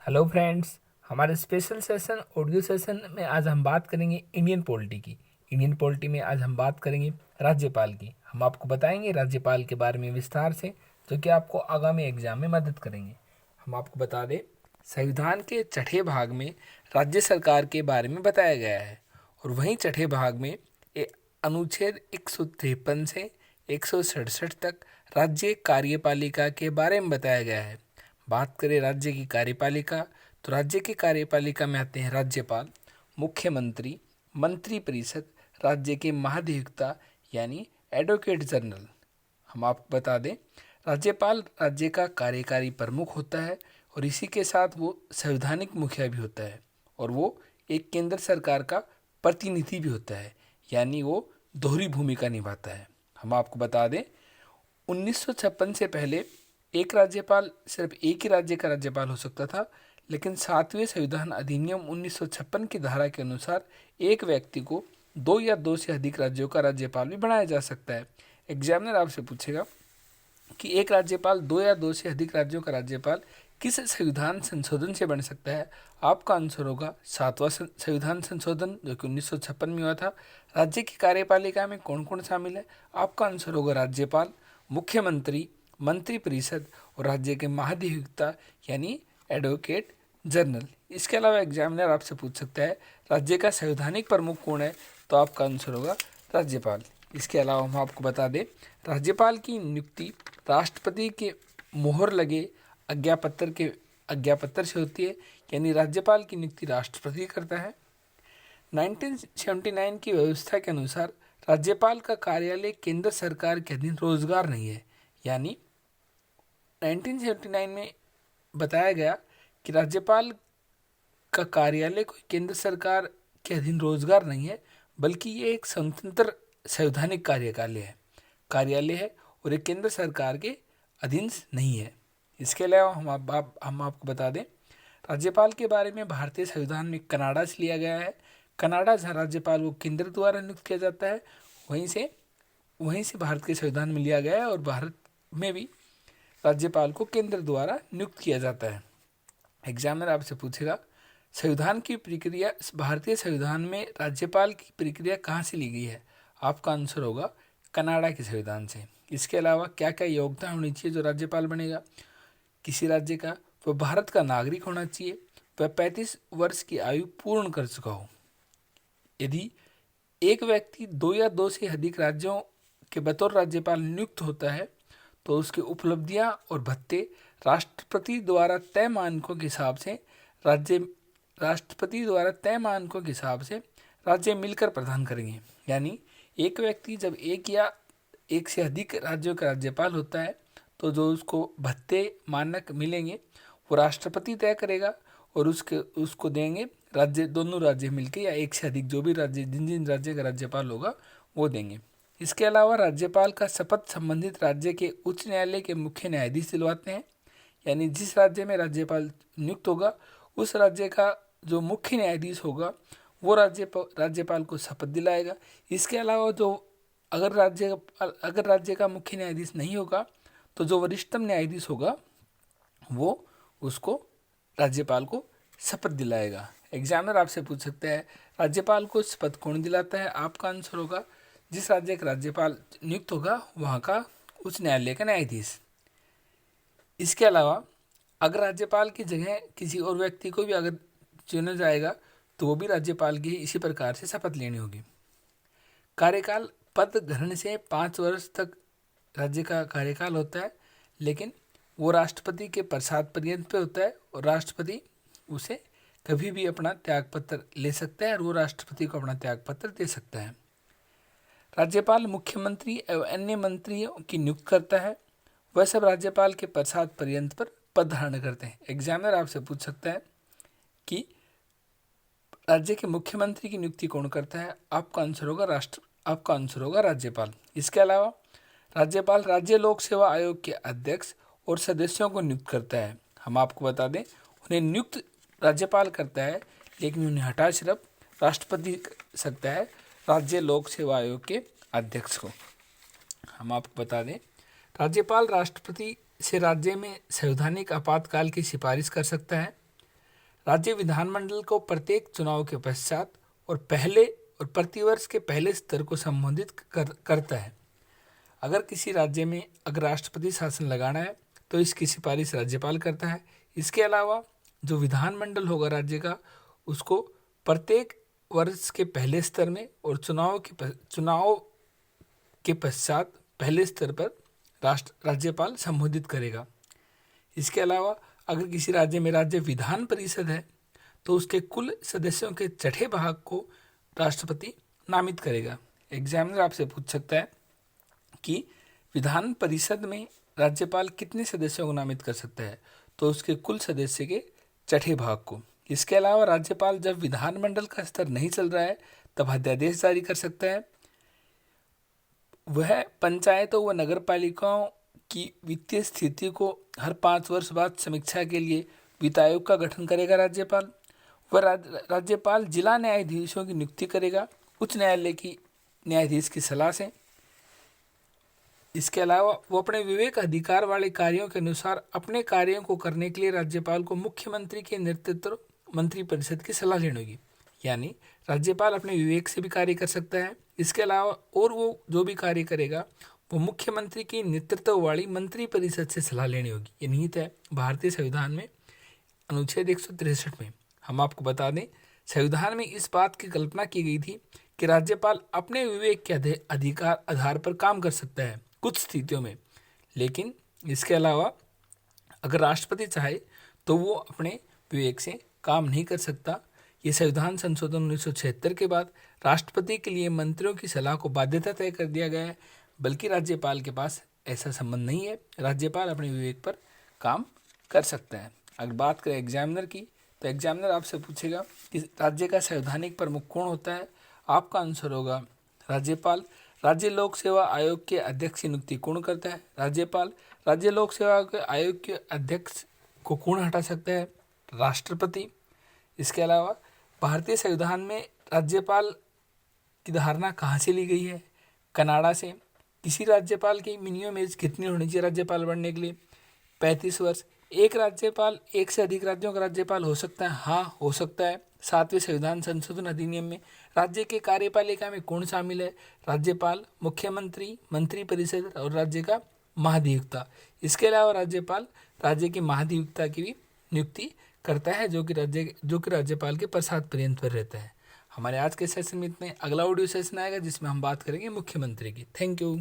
Hello friends. हमारे special session audio session में आज हम बात करेंगे इंडियन पॉलिटी की। इंडियन पॉलिटी में आज हम बात करेंगे राज्यपाल की। हम आपको बताएंगे राज्यपाल के बारे में विस्तार से, जो कि आपको आगामी एग्जाम में मदद करेंगे। हम आपको बता दें, संविधान के छठे भाग में राज्य सरकार के बारे में बताया गया है, और वहीं छठे भाग में अनुच्छेद 153 से 167 तक राज्य कार्यपालिका के बारे में बताया गया है। बात करें राज्य की कार्यपालिका, तो राज्य की कार्यपालिका में आते हैं राज्यपाल, मुख्यमंत्री, मंत्रिपरिषद, राज्य के महाधिवक्ता यानी एडवोकेट जनरल। हम आपको बता दें, राज्यपाल राज्य का कार्यकारी प्रमुख होता है, और इसी के साथ वो संवैधानिक मुखिया भी होता है, और वो एक केंद्र सरकार का प्रतिनिधि भी होता है, यानी वो दोहरी भूमिका निभाता है। हम आपको बता दें, 1956 से पहले एक राज्यपाल सिर्फ एक ही राज्य का राज्यपाल हो सकता था, लेकिन 7वें संविधान अधिनियम 1956 की धारा के अनुसार एक व्यक्ति को 2 या 2 से अधिक राज्यों का राज्यपाल भी बनाया जा सकता है। एग्जामिनर आपसे पूछेगा कि एक राज्यपाल 2 या 2 से अधिक राज्यों का राज्यपाल किस संविधान संशोधन से बन सकता है। आपका आंसर होगा 7वां संविधान संशोधन, जो कि 1956 में हुआ था। राज्य की कार्यपालिका में कौन कौन शामिल है? आपका आंसर होगा राज्यपाल, मुख्यमंत्री, मंत्रिपरिषद और राज्य के महाधिवक्ता यानी एडवोकेट जनरल। इसके अलावा एग्जामिनर आपसे पूछ सकता है राज्य का संवैधानिक प्रमुख कौन है, तो आपका आंसर होगा राज्यपाल। इसके अलावा हम आपको बता दें, राज्यपाल की नियुक्ति राष्ट्रपति के मोहर लगे आज्ञापत्र से होती है, यानी राज्यपाल की नियुक्ति राष्ट्रपति करता है। 1979 की व्यवस्था के अनुसार राज्यपाल का कार्यालय केंद्र सरकार के अधीन रोजगार नहीं है, यानी 1979 में बताया गया कि राज्यपाल का कार्यालय कोई केंद्र सरकार के अधीन रोजगार नहीं है, बल्कि ये एक स्वतंत्र संवैधानिक कार्यालय है और ये केंद्र सरकार के अधीन नहीं है। इसके अलावा हम आपको बता दें, राज्यपाल के बारे में भारतीय संविधान में कनाडा से लिया गया है। कनाडा जहाँ राज्यपाल को केंद्र द्वारा नियुक्त किया जाता है, वहीं से भारत के संविधान में लिया गया है, और भारत में भी राज्यपाल को केंद्र द्वारा नियुक्त किया जाता है। एग्जामिनर आपसे पूछेगा, संविधान की प्रक्रिया, भारतीय संविधान में राज्यपाल की प्रक्रिया कहाँ से ली गई है? आपका आंसर होगा कनाडा के संविधान से। इसके अलावा क्या क्या योग्यता होनी चाहिए जो राज्यपाल बनेगा किसी राज्य का? वह भारत का नागरिक होना चाहिए, वह 35 वर्ष की आयु पूर्ण कर चुका हो। यदि एक व्यक्ति 2 या 2 से अधिक राज्यों के बतौर राज्यपाल नियुक्त होता है, तो उसकी उपलब्धियां और भत्ते राष्ट्रपति द्वारा तय मानकों के हिसाब से राज्य मिलकर प्रदान करेंगे। यानी एक व्यक्ति जब एक या एक से अधिक राज्यों का राज्यपाल होता है, तो जो उसको भत्ते मानक मिलेंगे वो राष्ट्रपति तय करेगा, और उसको देंगे दोनों राज्य मिलके, या एक से अधिक जो भी राज्य जिन राज्य का राज्यपाल होगा वो देंगे। इसके अलावा राज्यपाल का शपथ संबंधित राज्य के उच्च न्यायालय के मुख्य न्यायाधीश दिलवाते हैं, यानी जिस राज्य में राज्यपाल नियुक्त होगा उस राज्य का जो मुख्य न्यायाधीश होगा वो राज्यपाल को शपथ दिलाएगा। इसके अलावा अगर राज्य का मुख्य न्यायाधीश नहीं होगा, तो जो वरिष्ठतम न्यायाधीश होगा वो उसको राज्यपाल को शपथ दिलाएगा। एग्जामिनर आपसे पूछ सकता है राज्यपाल को शपथ कौन दिलाता है? आपका आंसर होगा जिस राज्य का राज्यपाल नियुक्त होगा वहाँ का उच्च न्यायालय का न्यायाधीश। इसके अलावा अगर राज्यपाल की जगह किसी और व्यक्ति को भी अगर चुना जाएगा, तो वो भी राज्यपाल की इसी प्रकार से शपथ लेनी होगी। कार्यकाल पद ग्रहण से 5 वर्ष तक राज्य का कार्यकाल होता है, लेकिन वो राष्ट्रपति के प्रसाद पर्यंत पे होता है, और राष्ट्रपति उसे कभी भी अपना त्यागपत्र ले सकता है, और वो राष्ट्रपति को अपना त्यागपत्र दे सकता है। राज्यपाल मुख्यमंत्री एवं अन्य मंत्रियों की नियुक्त करता है, वह सब राज्यपाल के प्रसाद पर्यंत पर पद धारण करते हैं। एग्जामिनर आपसे पूछ सकता है कि राज्य के मुख्यमंत्री की नियुक्ति कौन करता है? आपका आंसर होगा राज्यपाल। इसके अलावा राज्यपाल राज्य लोक सेवा आयोग के अध्यक्ष और सदस्यों को नियुक्त करता है। हम आपको बता दें, उन्हें नियुक्त राज्यपाल करता है, लेकिन उन्हें हटा सिर्फ राष्ट्रपति कर सकता है, राज्य लोक सेवा आयोग के अध्यक्ष को। हम आपको बता दें, राज्यपाल राष्ट्रपति से राज्य में संवैधानिक आपातकाल की सिफारिश कर सकता है। राज्य विधानमंडल को प्रत्येक चुनाव के पश्चात और पहले और प्रतिवर्ष के पहले स्तर को संबोधित करता है। अगर किसी राज्य में अगर राष्ट्रपति शासन लगाना है तो इसकी सिफारिश राज्यपाल करता है। इसके अलावा जो विधानमंडल होगा राज्य का, उसको प्रत्येक वर्ष के पहले स्तर में और चुनाव के पश्चात पहले स्तर पर राज्यपाल संबोधित करेगा। इसके अलावा अगर किसी राज्य में राज्य विधान परिषद है तो उसके कुल सदस्यों के छठे भाग को राष्ट्रपति नामित करेगा। एग्जामिनर आपसे पूछ सकता है कि विधान परिषद में राज्यपाल कितने सदस्यों को नामित कर सकता है, तो उसके कुल सदस्य के छठे भाग को। इसके अलावा राज्यपाल जब विधानमंडल का स्तर नहीं चल रहा है तब अध्यादेश जारी कर सकता है। वह पंचायतों व नगर पालिकाओं की वित्तीय स्थिति को हर 5 वर्ष बाद समीक्षा के लिए वित्त आयोग का गठन करेगा राज्यपाल। वह राज्यपाल जिला न्यायाधीशों की नियुक्ति करेगा उच्च न्यायालय की न्यायाधीश की सलाह से। इसके अलावा वो अपने विवेक अधिकार वाले कार्यों के अनुसार अपने कार्यों को करने के लिए राज्यपाल को मुख्यमंत्री के नेतृत्व मंत्रिपरिषद की सलाह लेनी होगी। यानी राज्यपाल अपने विवेक से भी कार्य कर सकता है। इसके अलावा और वो जो भी कार्य करेगा वो मुख्यमंत्री की नेतृत्व वाली मंत्रिपरिषद से सलाह लेनी होगी। ये निहित है भारतीय संविधान में अनुच्छेद 163 में। हम आपको बता दें, संविधान में इस बात की कल्पना की गई थी कि राज्यपाल अपने विवेक के अधिकार आधार पर काम कर सकता है कुछ स्थितियों में, लेकिन इसके अलावा अगर राष्ट्रपति चाहे तो वो अपने विवेक से काम नहीं कर सकता। ये संविधान संशोधन 1976 के बाद राष्ट्रपति के लिए मंत्रियों की सलाह को बाध्यता तय कर दिया गया है, बल्कि राज्यपाल के पास ऐसा संबंध नहीं है। राज्यपाल अपने विवेक पर काम कर सकता है। अगर बात करें एग्जामिनर की, तो एग्जामिनर आपसे पूछेगा कि राज्य का संवैधानिक प्रमुख कौन होता है। आपका आंसर होगा राज्यपाल। राज्य लोक सेवा आयोग के अध्यक्ष की नियुक्ति कौन करता है? राज्यपाल। राज्य लोक सेवा आयोग के अध्यक्ष को कौन हटा सकता है? राष्ट्रपति। इसके अलावा भारतीय संविधान में राज्यपाल की धारणा कहाँ से ली गई है? कनाडा से। किसी राज्यपाल की मिनिमम एज कितनी होनी चाहिए राज्यपाल बनने के लिए? 35 वर्ष। एक राज्यपाल एक से अधिक राज्यों का राज्यपाल हो सकता है? हाँ, हो सकता है। 7वें संविधान संशोधन अधिनियम में राज्य के कार्यपालिका में कौन शामिल है? राज्यपाल, मुख्यमंत्री, मंत्रिपरिषद और राज्य का महाधिवक्ता। इसके अलावा राज्यपाल राज्य के महाधिवक्ता की भी नियुक्ति करता है, जो कि राज्यपाल के प्रसाद पर्यंत पर रहता है। हमारे आज के सेशन में इतने। अगला ऑडियो सेशन आएगा जिसमें हम बात करेंगे मुख्यमंत्री की। Thank you.